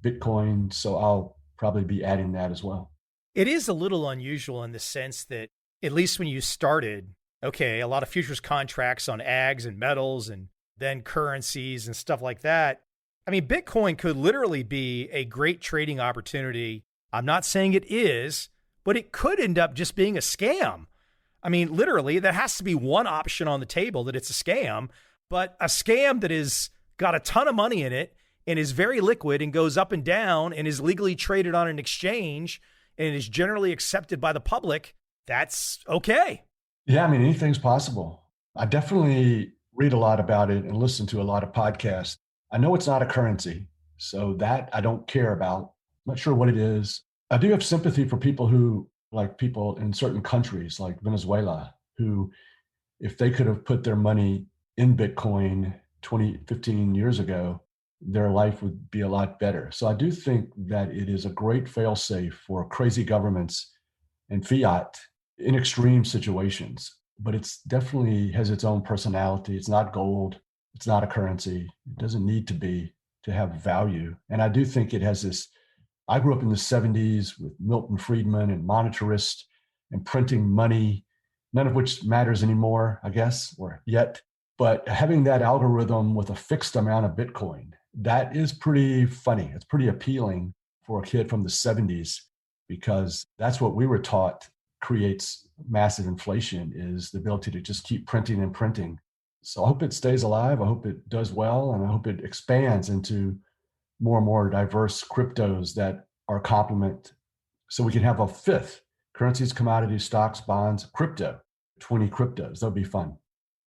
Bitcoin. So I'll probably be adding that as well. It is a little unusual in the sense that, at least when you started, okay, a lot of futures contracts on ags and metals and then currencies and stuff like that. I mean, Bitcoin could literally be a great trading opportunity. I'm not saying it is, but it could end up just being a scam. I mean, literally, there has to be one option on the table that it's a scam, but a scam that is got a ton of money in it and is very liquid and goes up and down and is legally traded on an exchange and is generally accepted by the public. That's okay. Yeah, I mean, anything's possible. I definitely read a lot about it and listen to a lot of podcasts. I know it's not a currency, so that I don't care about. I'm not sure what it is. I do have sympathy for people who, like people in certain countries like Venezuela, who, if they could have put their money in Bitcoin 20, 15 years ago, their life would be a lot better. So I do think that it is a great failsafe for crazy governments and fiat in extreme situations, but it's definitely has its own personality. It's not gold. It's not a currency. It doesn't need to be to have value. And I do think it has this. I grew up in the 70s with Milton Friedman and monetarists and printing money, none of which matters anymore, I guess, or yet. But having that algorithm with a fixed amount of Bitcoin, that is pretty funny. It's pretty appealing for a kid from the 70s, because that's what we were taught creates massive inflation, is the ability to just keep printing and printing. So I hope it stays alive. I hope it does well. And I hope it expands into more and more diverse cryptos that are complement. So we can have a fifth: currencies, commodities, stocks, bonds, crypto, 20 cryptos. That'll be fun.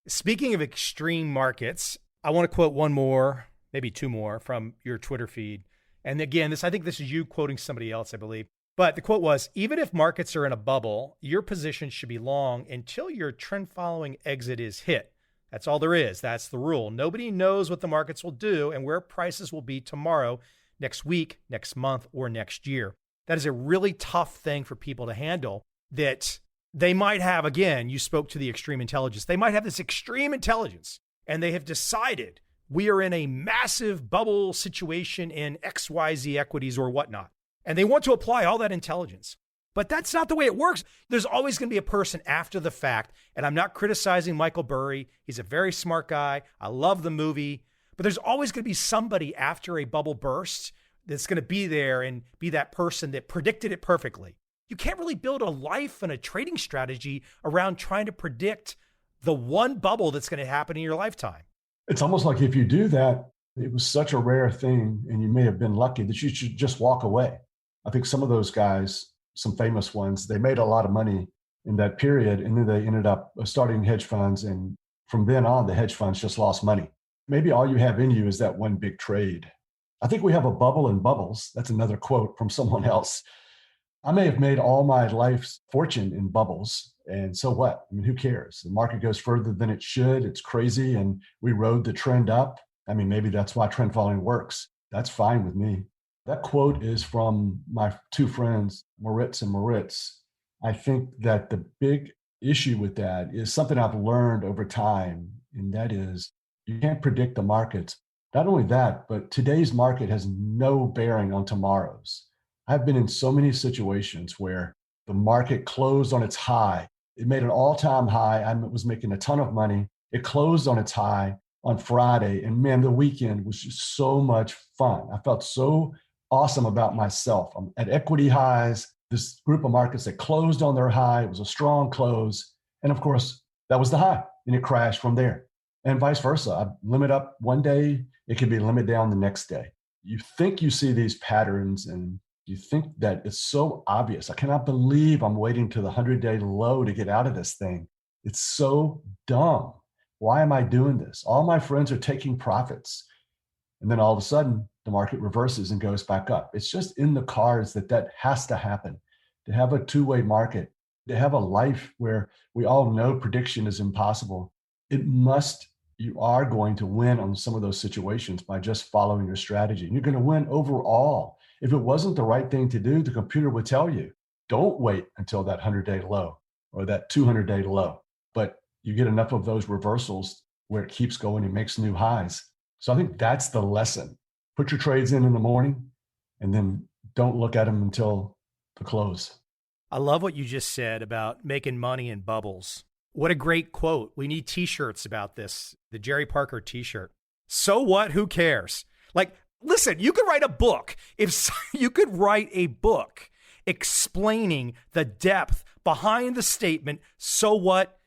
Speaking of extreme markets, I want to quote one more, maybe two more from your Twitter feed. And again, I think this is you quoting somebody else, I believe. But the quote was, even if markets are in a bubble, your position should be long until your trend following exit is hit. That's all there is. That's the rule. Nobody knows what the markets will do and where prices will be tomorrow, next week, next month, or next year. That is a really tough thing for people to handle, that they might have, again, you spoke to the extreme intelligence. They might have this extreme intelligence and they have decided we are in a massive bubble situation in XYZ equities or whatnot. And they want to apply all that intelligence. But that's not the way it works. There's always going to be a person after the fact. And I'm not criticizing Michael Burry. He's a very smart guy. I love the movie. But there's always going to be somebody after a bubble bursts that's going to be there and be that person that predicted it perfectly. You can't really build a life and a trading strategy around trying to predict the one bubble that's going to happen in your lifetime. It's almost like if you do that, it was such a rare thing and you may have been lucky that you should just walk away. I think some of those guys, some famous ones, they made a lot of money in that period and then they ended up starting hedge funds. And from then on, the hedge funds just lost money. Maybe all you have in you is that one big trade. I think we have a bubble in bubbles. That's another quote from someone else. I may have made all my life's fortune in bubbles. And so what? I mean, who cares? The market goes further than it should. It's crazy. And we rode the trend up. I mean, maybe that's why trend following works. That's fine with me. That quote is from my two friends, Moritz and Moritz. I think that the big issue with that is something I've learned over time, and that is you can't predict the markets. Not only that, but today's market has no bearing on tomorrow's. I've been in so many situations where the market closed on its high. It made an all-time high. I was making a ton of money. It closed on its high on Friday, and man, the weekend was just so much fun. I felt so awesome about myself. I'm at equity highs, this group of markets that closed on their high. It was a strong close. And of course, that was the high and it crashed from there. and vice versa. I limit up one day, it can be limit down the next day. You think you see these patterns and you think that it's so obvious. I cannot believe I'm waiting to the 100-day low to get out of this thing. It's so dumb. Why am I doing this? All my friends are taking profits. And then all of a sudden, the market reverses and goes back up. It's just in the cards that that has to happen. To have a two-way market, to have a life where we all know prediction is impossible, it must, you are going to win on some of those situations by just following your strategy. And you're going to win overall. If it wasn't the right thing to do, the computer would tell you, don't wait until that 100-day low or that 200-day low. But you get enough of those reversals where it keeps going and makes new highs. So I think that's the lesson. Put your trades in the morning and then don't look at them until the close. I love what you just said about making money in bubbles. What a great quote. We need t-shirts about this. The Jerry Parker t-shirt. So what? Who cares? Like, listen, you could write a book. If you could write a book explaining the depth behind the statement, so what?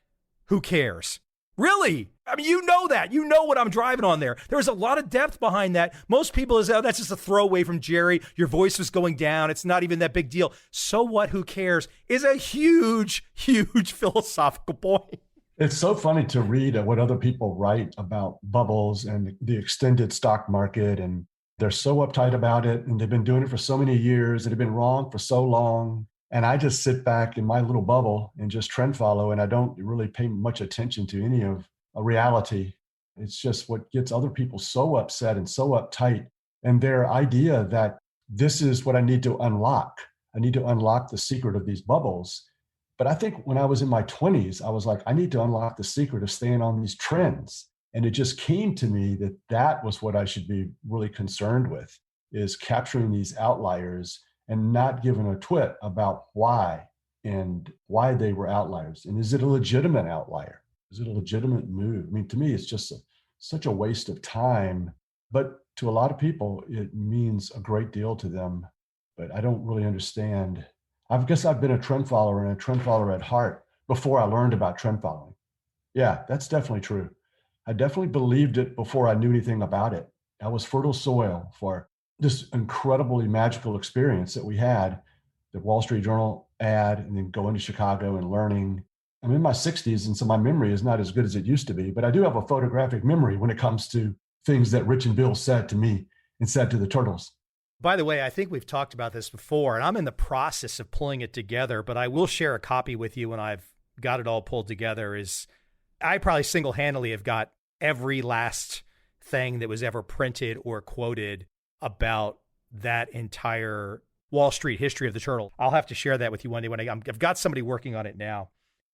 Who cares? Really? I mean, you know that. You know what I'm driving on there. There's a lot of depth behind that. Most people is, oh, that's just a throwaway from Jerry. Your voice was going down. It's not even that big deal. So what? Who cares? Is a huge, huge philosophical point. It's so funny to read what other people write about bubbles and the extended stock market. And they're so uptight about it. And they've been doing it for so many years. They've been wrong for so long. And I just sit back in my little bubble and just trend follow. And I don't really pay much attention to any of a reality. It's just what gets other people so upset and so uptight. And their idea that this is what I need to unlock. I need to unlock the secret of these bubbles. But I think when I was in my 20s, I was like, I need to unlock the secret of staying on these trends. And it just came to me that that was what I should be really concerned with, is capturing these outliers and not giving a twit about why and why they were outliers. And is it a legitimate outlier? Is it a legitimate move? I mean, to me, it's just such a waste of time. But to a lot of people, it means a great deal to them. But I don't really understand. I guess I've been a trend follower and a trend follower at heart before I learned about trend following. Yeah, that's definitely true. I definitely believed it before I knew anything about it. I was fertile soil for this incredibly magical experience that we had, the Wall Street Journal ad, and then going to Chicago and learning. I'm in my 60s, and so my memory is not as good as it used to be, but I do have a photographic memory when it comes to things that Rich and Bill said to me and said to the Turtles. By the way, I think we've talked about this before, and I'm in the process of pulling it together, but I will share a copy with you when I've got it all pulled together. Is I probably single-handedly have got every last thing that was ever printed or quoted about that entire Wall Street history of the Turtle. I'll have to share that with you one day when I've got somebody working on it now.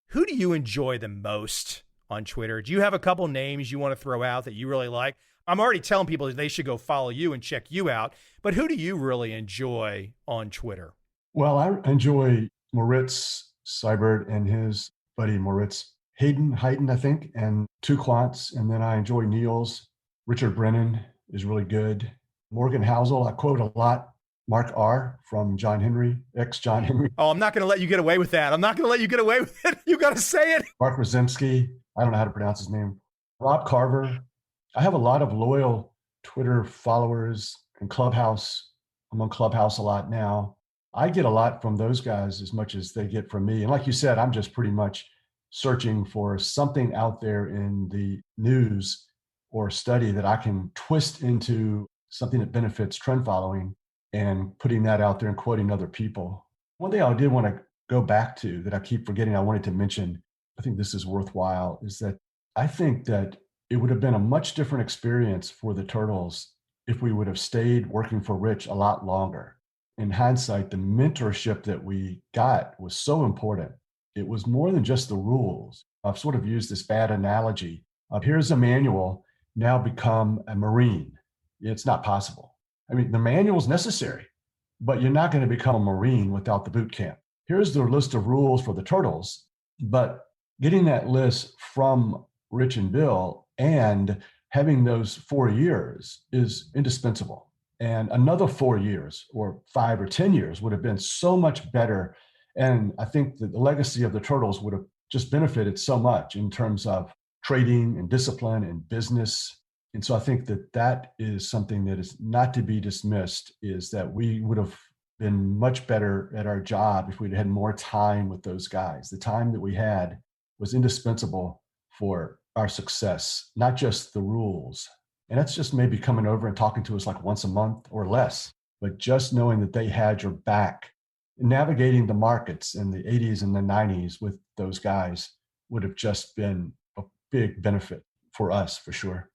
Who do you enjoy the most on Twitter? Do you have a couple names you want to throw out that you really like? I'm already telling people that they should go follow you and check you out, but who do you really enjoy on Twitter? Well, I enjoy Moritz Seibert and his buddy Moritz Hayden, I think, and two quants. And then I enjoy Niels. Richard Brennan is really good. Morgan Housel, I quote a lot. Mark R. from John Henry, ex-John Henry. Oh, I'm not going to let you get away with that. I'm not going to let you get away with it. You got to say it. Mark Rozemski, I don't know how to pronounce his name. Rob Carver. I have a lot of loyal Twitter followers and Clubhouse. I'm on Clubhouse a lot now. I get a lot from those guys as much as they get from me. And like you said, I'm just pretty much searching for something out there in the news or study that I can twist into something that benefits trend following and putting that out there and quoting other people. One thing I did want to go back to that I keep forgetting I wanted to mention, I think this is worthwhile, is that I think that it would have been a much different experience for the Turtles if we would have stayed working for Rich a lot longer. In hindsight, the mentorship that we got was so important. It was more than just the rules. I've sort of used this bad analogy of here's a manual, now become a Marine. It's not possible. I mean, the manual is necessary, but you're not going to become a Marine without the boot camp. Here's the list of rules for the Turtles, but getting that list from Rich and Bill and having those 4 years is indispensable. And another 4 years or 5 or 10 years would have been so much better. And I think that the legacy of the Turtles would have just benefited so much in terms of trading and discipline and business. And so I think that that is something that is not to be dismissed, is that we would have been much better at our job if we'd had more time with those guys. The time that we had was indispensable for our success, not just the rules. And that's just maybe coming over and talking to us like once a month or less, but just knowing that they had your back. Navigating the markets in the 80s and the 90s with those guys would have just been a big benefit for us, for sure.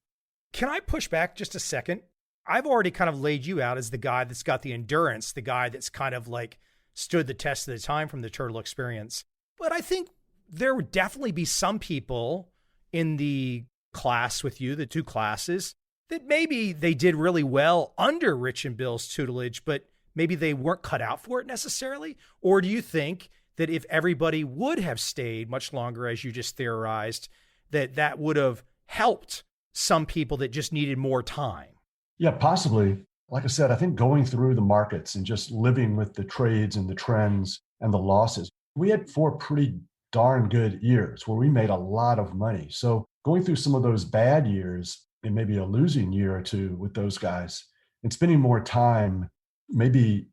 Can I push back just a second? I've already kind of laid you out as the guy that's got the endurance, the guy that's kind of like stood the test of the time from the Turtle experience. But I think there would definitely be some people in the class with you, the two classes, that maybe they did really well under Rich and Bill's tutelage, but maybe they weren't cut out for it necessarily? Or do you think that if everybody would have stayed much longer, as you just theorized, that that would have helped some people that just needed more time? Yeah, possibly. Like I said, I think going through the markets and just living with the trades and the trends and the losses, we had 4 pretty darn good years where we made a lot of money. So going through some of those bad years and maybe a losing year or two with those guys and spending more time, maybe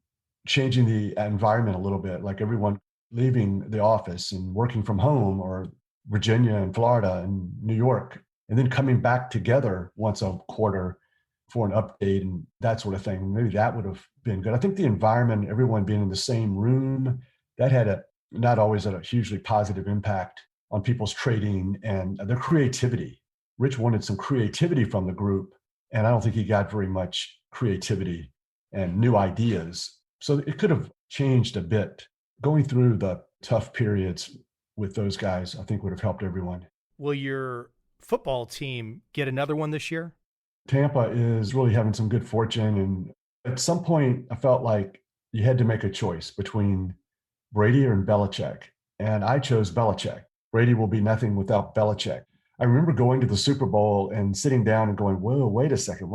changing the environment a little bit, like everyone leaving the office and working from home, or Virginia and Florida and New York, and then coming back together once a quarter for an update and that sort of thing. Maybe that would have been good. I think the environment, everyone being in the same room, that had not always a hugely positive impact on people's trading and their creativity. Rich wanted some creativity from the group, and I don't think he got very much creativity and new ideas. So it could have changed a bit. Going through the tough periods with those guys, I think would have helped everyone. Will your football team get another one this year? Tampa is really having some good fortune. And at some point, I felt like you had to make a choice between Brady or Belichick. And I chose Belichick. Brady will be nothing without Belichick. I remember going to the Super Bowl and sitting down and going, whoa, wait a second.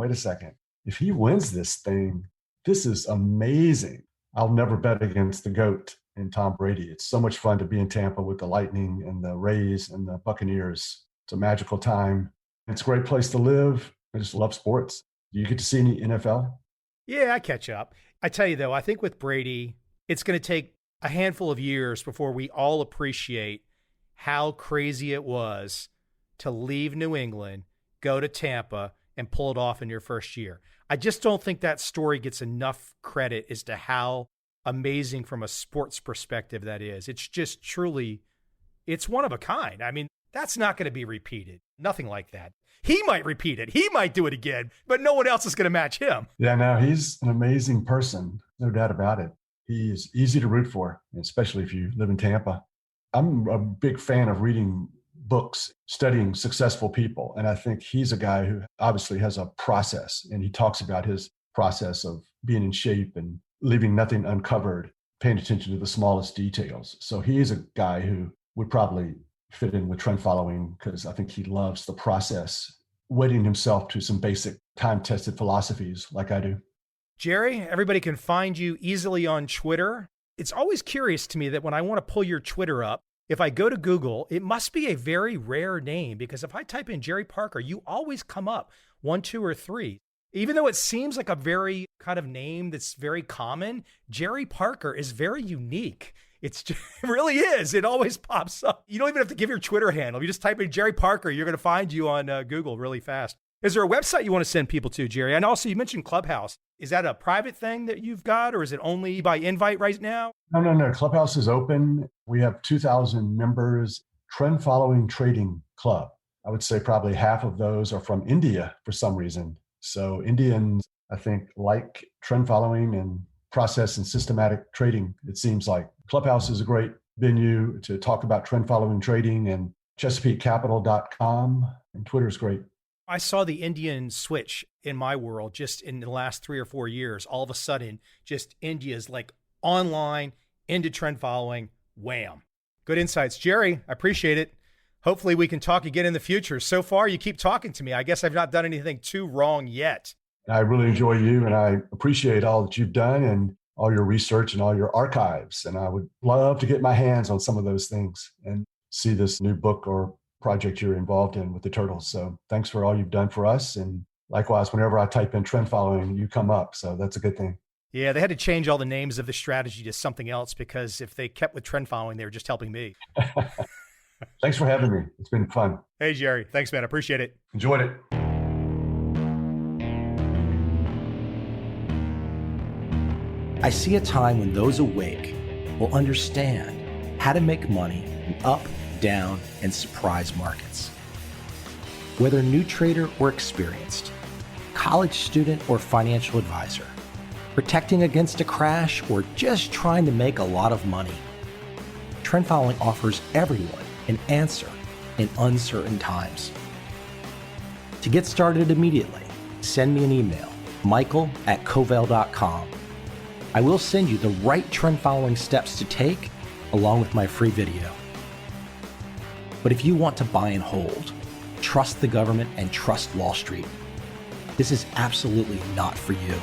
If he wins this thing, this is amazing. I'll never bet against the GOAT and Tom Brady. It's so much fun to be in Tampa with the Lightning and the Rays and the Buccaneers. It's a magical time. It's a great place to live. I just love sports. Do you get to see any NFL? Yeah, I catch up. I tell you though, I think with Brady, it's going to take a handful of years before we all appreciate how crazy it was to leave New England, go to Tampa, and pull it off in your first year. I just don't think that story gets enough credit as to how amazing from a sports perspective that is. It's just truly, it's one of a kind. I mean, that's not going to be repeated. Nothing like that. He might repeat it. He might do it again, but no one else is going to match him. Yeah, no, he's an amazing person. No doubt about it. He is easy to root for, especially if you live in Tampa. I'm a big fan of reading books, studying successful people. And I think he's a guy who obviously has a process, and he talks about his process of being in shape and leaving nothing uncovered, paying attention to the smallest details. So he's a guy who would probably fit in with trend following, because I think he loves the process, wedding himself to some basic time-tested philosophies like I do. Jerry, everybody can find you easily on Twitter. It's always curious to me that when I want to pull your Twitter up, if I go to Google, it must be a very rare name, because if I type in Jerry Parker, you always come up 1, 2, or 3. Even though it seems like a very kind of name that's very common, Jerry Parker is very unique. It really is. It always pops up. You don't even have to give your Twitter handle. You just type in Jerry Parker, you're going to find you on Google really fast. Is there a website you want to send people to, Jerry? And also, you mentioned Clubhouse. Is that a private thing that you've got, or is it only by invite right now? No. Clubhouse is open. We have 2,000 members. Trend Following Trading Club. I would say probably half of those are from India for some reason. So Indians, I think, like trend following and process and systematic trading, it seems like. Clubhouse is a great venue to talk about trend following trading, and ChesapeakeCapital.com, and Twitter is great. I saw the Indian switch in my world just in the last 3 or 4 years. All of a sudden, just India's like online, into trend following, wham. Good insights. Jerry, I appreciate it. Hopefully we can talk again in the future. So far, you keep talking to me. I guess I've not done anything too wrong yet. I really enjoy you, and I appreciate all that you've done and all your research and all your archives. And I would love to get my hands on some of those things and see this new book or project you're involved in with the turtles. So thanks for all you've done for us. And likewise, whenever I type in trend following, you come up. So that's a good thing. Yeah, they had to change all the names of the strategy to something else because if they kept with trend following, they were just helping me. Thanks for having me. It's been fun. Hey, Jerry. Thanks, man. I appreciate it. Enjoyed it. I see a time when those awake will understand how to make money in up, down, and surprise markets. Whether new trader or experienced, college student or financial advisor, protecting against a crash or just trying to make a lot of money, trend following offers everyone an answer in uncertain times. To get started immediately, send me an email, michael@covel.com. I will send you the right trend following steps to take along with my free video. But if you want to buy and hold, trust the government and trust Wall Street, this is absolutely not for you.